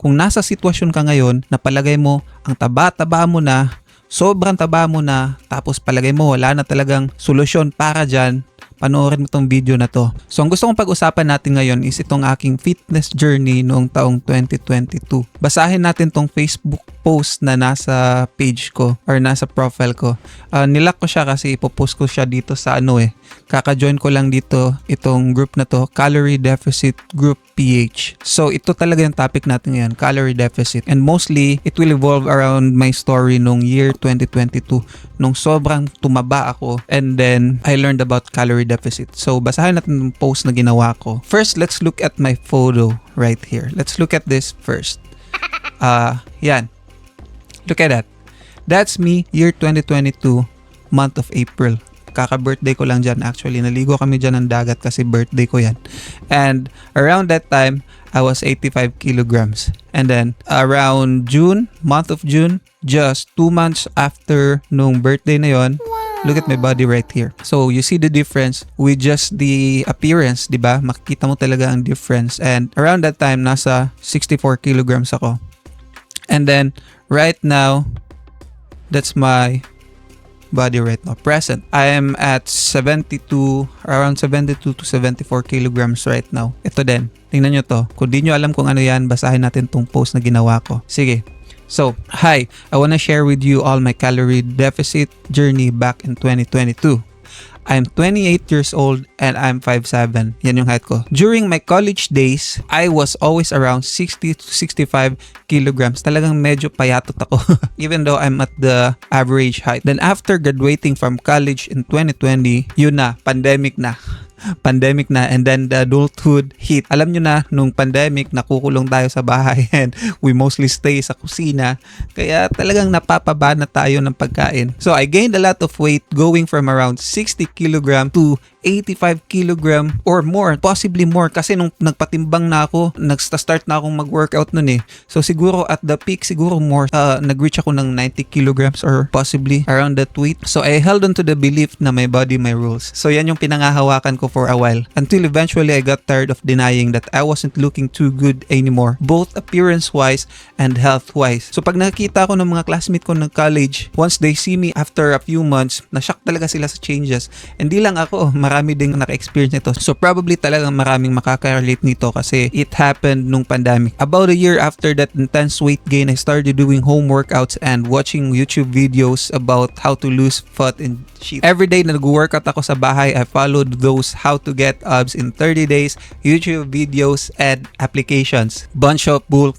kung nasa sitwasyon ka ngayon na palagay mo ang taba-taba mo na, sobrang taba mo na, tapos palagay mo wala na talagang solusyon para dyan, panoorin mo tong video na to. So ang gusto kong pag-usapan natin ngayon is itong aking fitness journey noong taong 2022. Basahin natin tong Facebook post na nasa page ko or nasa profile ko. Nilock ko siya kasi ipopost ko siya dito sa kaka-join ko lang dito itong group na to, Calorie Deficit Group PH. So ito talaga yung topic natin ngayon, calorie deficit. And mostly, it will evolve around my story nung year 2022 nung sobrang tumaba ako and then I learned about calorie deficit. So basahin natin yung post na ginawa ko. First, let's look at my photo right here. Let's look at this first. Yan. Look at that. That's me, year 2022, month of April. Kaka-birthday ko lang dyan. Actually, naligo kami dyan ng dagat kasi birthday ko yan. And around that time, I was 85 kilograms. And then, around June, month of June, just 2 months after nung birthday na yon, look at my body right here. So, you see the difference with just the appearance, di ba? Makikita mo talaga ang difference. And around that time, nasa 64 kilograms ako. And then, right now, that's my body right now, present. I am at around 72 to 74 kilograms right now. Ito din, tingnan nyo to. Kung di nyo alam kung ano yan, basahin natin tong post na ginawa ko. Sige. So, hi, I wanna share with you all my calorie deficit journey back in 2022. I'm 28 years old and I'm 5'7". Yan yung height ko. During my college days, I was always around 60 to 65 kilograms. Talagang medyo payatot ako. Even though I'm at the average height. Then after graduating from college in 2020, yun na, pandemic na, and then the adulthood hit. Alam nyo na, nung pandemic, nakukulong tayo sa bahay and we mostly stay sa kusina. Kaya talagang napapaba na tayo ng pagkain. So I gained a lot of weight going from around 60 kilogram to 85 kilogram or more, possibly more kasi nung nagpatimbang na ako, nag-start na akong mag-workout nun eh. So siguro at the peak, siguro more, nag-reach ako ng 90 kilograms or possibly around that weight. So I held on to the belief na my body, my rules. So yan yung pinangahawakan ko for a while until eventually I got tired of denying that I wasn't looking too good anymore, both appearance-wise and health-wise. So pag nakita ko ng mga classmate ko ng college, once they see me after a few months, na-shock talaga sila sa changes. Hindi lang ako, marami ding naka-experience nito. So probably talagang maraming makaka-relate nito kasi it happened nung pandemic. About a year after that intense weight gain, I started doing home workouts and watching YouTube videos about how to lose fat and shape. Every day na nag-workout ako sa bahay, I followed those how to get abs in 30 days, YouTube videos and applications. Bunch of bull.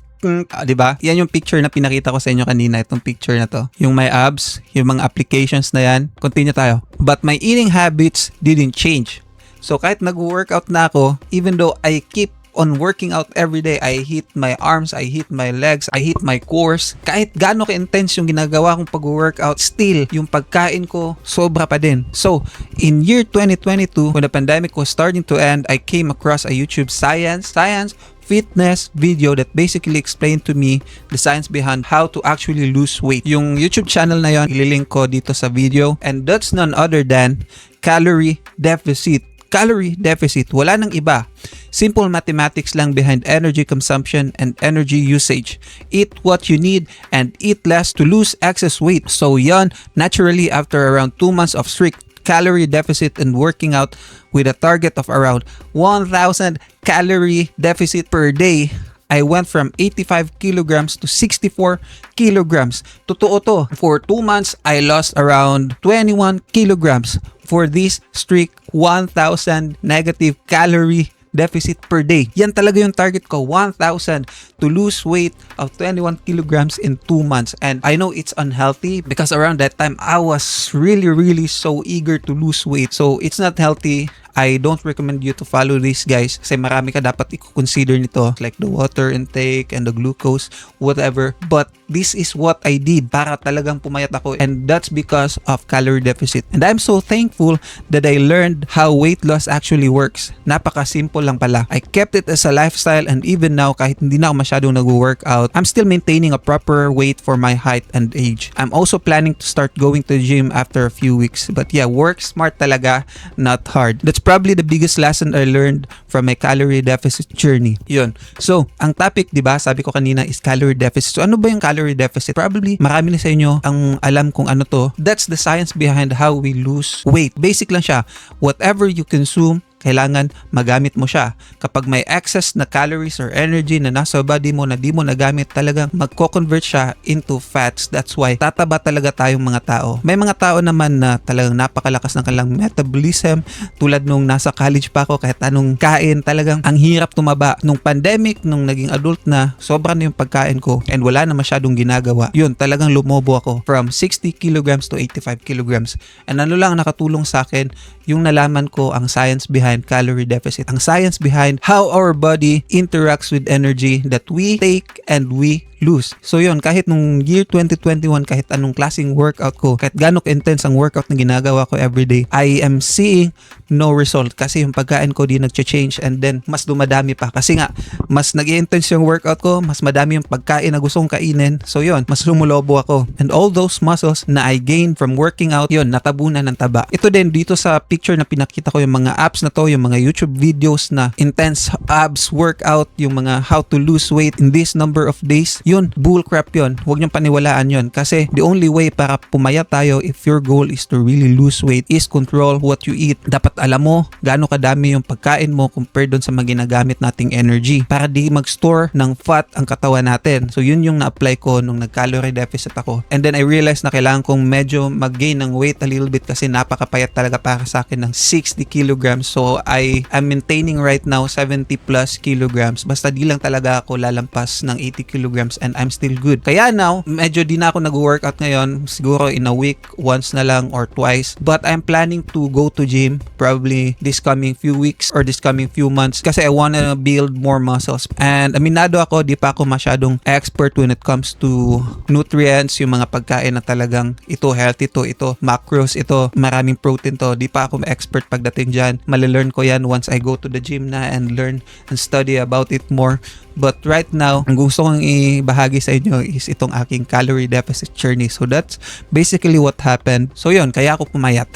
Diba? Yan yung picture na pinakita ko sa inyo kanina, itong picture na to. Yung my abs, yung mga applications na yan. Continue tayo. But my eating habits didn't change. So kahit nag-workout na ako, even though I keep on working out every day, I hit my arms, I hit my legs, I hit my cores. Kahit gaano ka-intense yung ginagawa kong pag-workout, still, yung pagkain ko, sobra pa din. So, in year 2022, when the pandemic was starting to end, I came across a YouTube science fitness video that basically explained to me the science behind how to actually lose weight. Yung YouTube channel na yon, ililink ko dito sa video. And that's none other than calorie deficit. Calorie deficit, wala nang iba. Simple mathematics lang behind energy consumption and energy usage. Eat what you need and eat less to lose excess weight. So yon, naturally after around 2 months of strict calorie deficit and working out with a target of around 1,000 calorie deficit per day, I went from 85 kilograms to 64 kilograms. Totoo to. For 2 months, I lost around 21 kilograms for this strict 1,000 negative calorie deficit per day. Yan talaga yung target ko, 1,000 to lose weight of 21 kilograms in 2 months. And I know it's unhealthy because around that time, I was really so eager to lose weight. So it's not healthy. I don't recommend you to follow these guys kasi marami ka dapat i-consider nito like the water intake and the glucose, whatever. But this is what I did para talagang pumayat ako, and that's because of calorie deficit. And I'm so thankful that I learned how weight loss actually works. Napaka-simple lang pala. I kept it as a lifestyle, and even now kahit hindi na ako masyadong nag-workout, I'm still maintaining a proper weight for my height and age. I'm also planning to start going to the gym after a few weeks. But yeah, work smart talaga, not hard. That's probably the biggest lesson I learned from my calorie deficit journey. Yun. So, ang topic, di ba, sabi ko kanina is calorie deficit. So, ano ba yung calorie deficit? Probably, marami na sa inyo ang alam kung ano to. That's the science behind how we lose weight. Basic lang siya. Whatever you consume, kailangan magamit mo siya. Kapag may excess na calories or energy na nasa body mo na di mo nagamit, talagang magko-convert siya into fats. That's why tataba talaga tayong mga tao. May mga tao naman na talagang napakalakas ng kanilang metabolism. Tulad nung nasa college pa ako, kahit anong kain, talagang ang hirap tumaba. Nung pandemic, nung naging adult na, sobra na yung pagkain ko and wala na masyadong ginagawa. Yun, talagang lumobo ako from 60 kilograms to 85 kilograms. And ano lang nakatulong sa akin, yung nalaman ko ang science behind calorie deficit. Ang science behind how our body interacts with energy that we take and we lose. So yun, kahit nung year 2021, kahit anong klaseng workout ko, kahit gano'ng intense ang workout na ginagawa ko everyday, I am seeing no result kasi yung pagkain ko di nag-change and then mas dumadami pa. Kasi nga, mas nag-intense yung workout ko, mas madami yung pagkain na gusto kong kainin. So yun, mas lumulobo ako. And all those muscles na I gained from working out, yun, natabunan ng taba. Ito din, dito sa picture na pinakita ko yung mga apps na to, yung mga YouTube videos na intense abs workout, yung mga how to lose weight in this number of days, yun, bullcrap yun. Huwag niyong paniwalaan yun kasi the only way para pumayat tayo if your goal is to really lose weight is control what you eat. Dapat alam mo gaano kadami yung pagkain mo compared doon sa mga ginagamit nating energy para di mag-store ng fat ang katawan natin. So yun yung na-apply ko nung nag-calorie deficit ako. And then I realized na kailangan kong medyo mag-gain ng weight a little bit kasi napakapayat talaga para sa akin ng 60 kilograms. So I am maintaining right now 70 plus kilograms. Basta di lang talaga ako lalampas ng 80 kilograms and I'm still good. Kaya now, medyo di na ako nag-workout ngayon. Siguro in a week, once na lang or twice. But I'm planning to go to gym probably this coming few weeks or this coming few months kasi I wanna build more muscles. And aminado ako, di pa ako masyadong expert when it comes to nutrients, yung mga pagkain na talagang ito healthy to, ito macros, ito maraming protein to. Di pa ako expert pagdating dyan. Malalearn ko yan once I go to the gym na and learn and study about it more. But right now, ang gusto kong ibahagi sa inyo is itong aking calorie deficit journey. So that's basically what happened. So yun, kaya ako pumayat.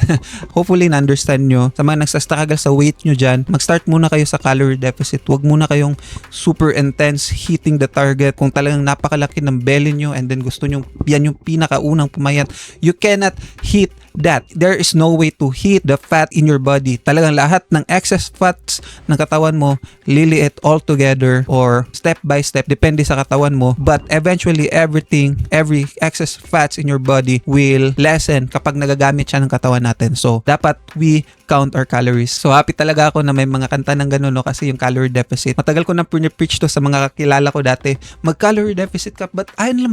Hopefully na-understand nyo. Sa mga nagsastruggle sa weight nyo dyan, mag-start muna kayo sa calorie deficit. Huwag muna kayong super intense hitting the target. Kung talagang napakalaki ng belly nyo and then gusto nyo, yan yung pinakaunang pumayat, you cannot hit that. There is no way to heat the fat in your body. Talagang lahat ng excess fats ng katawan mo, liliit all together or step by step, depende sa katawan mo. But eventually, every excess fats in your body will lessen kapag nagagamit siya ng katawan natin. So, dapat we count our calories. So, happy talaga ako na may mga kanta ng ganun, no? Kasi yung calorie deficit. Matagal ko na preach to sa mga kakilala ko dati. Mag-calorie deficit ka, but ayaw nila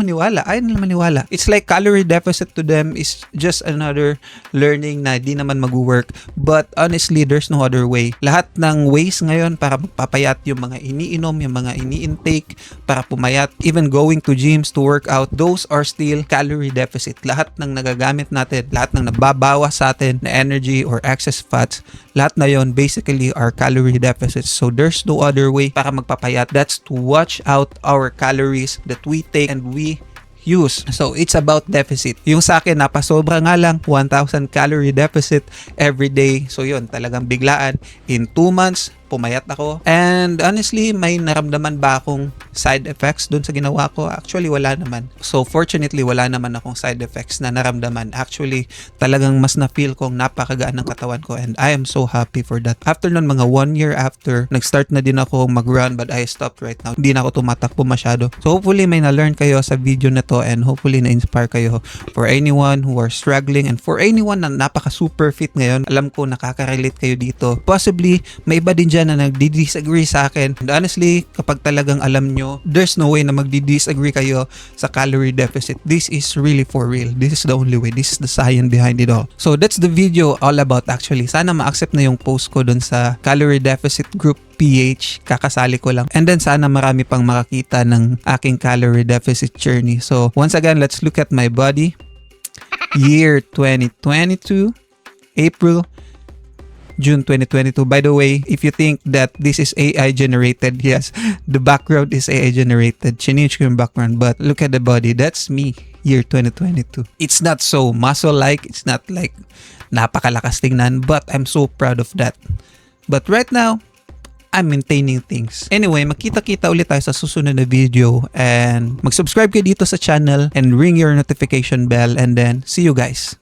maniwala. It's like calorie deficit to them is just another learning na di naman mag-work. But honestly, there's no other way. Lahat ng ways ngayon para magpapayat, yung mga iniinom, yung mga ini-intake para pumayat, even going to gyms to work out, those are still calorie deficit. Lahat ng nagagamit natin, lahat ng nababawas sa atin na energy or excess fats, lahat na yon basically are calorie deficits. So there's no other way para magpapayat. That's to watch out our calories that we take and we use. So it's about deficit. Yung sa akin, napasobra nga lang 1,000 calorie deficit every day. So yun, talagang biglaan. In 2 months, pumayat ako. And honestly, may naramdaman ba akong side effects dun sa ginawa ko? Actually, wala naman. So fortunately, wala naman akong side effects na naramdaman. Actually, talagang mas na-feel kong napakagaan ng katawan ko and I am so happy for that. After nun, mga 1 year after, nag-start na din ako mag-run but I stopped right now. Hindi na ako tumatakbo masyado. So hopefully, may na-learn kayo sa video na to and hopefully na-inspire kayo for anyone who are struggling and for anyone na napaka-super fit ngayon. Alam ko nakaka-relate kayo dito. Possibly, may iba din dyan na nagdi-disagree sa akin. And honestly, kapag talagang alam nyo, there's no way na magdi-disagree kayo sa calorie deficit. This is really for real. This is the only way. This is the science behind it all. So that's the video all about actually. Sana ma-accept na yung post ko dun sa calorie deficit group PH, kakasali ko lang. And then sana marami pang makakita ng aking calorie deficit journey. So once again, let's look at my body. Year 2022, April June 2022. By the way, if you think that this is AI generated, yes, the background is AI generated. Change ko yung background, but look at the body. That's me, year 2022. It's not so muscle-like. It's not like napakalakas tingnan, but I'm so proud of that. But right now, I'm maintaining things. Anyway, magkita-kita ulit tayo sa susunod na video, and mag-subscribe kayo dito sa channel and ring your notification bell, and then see you guys.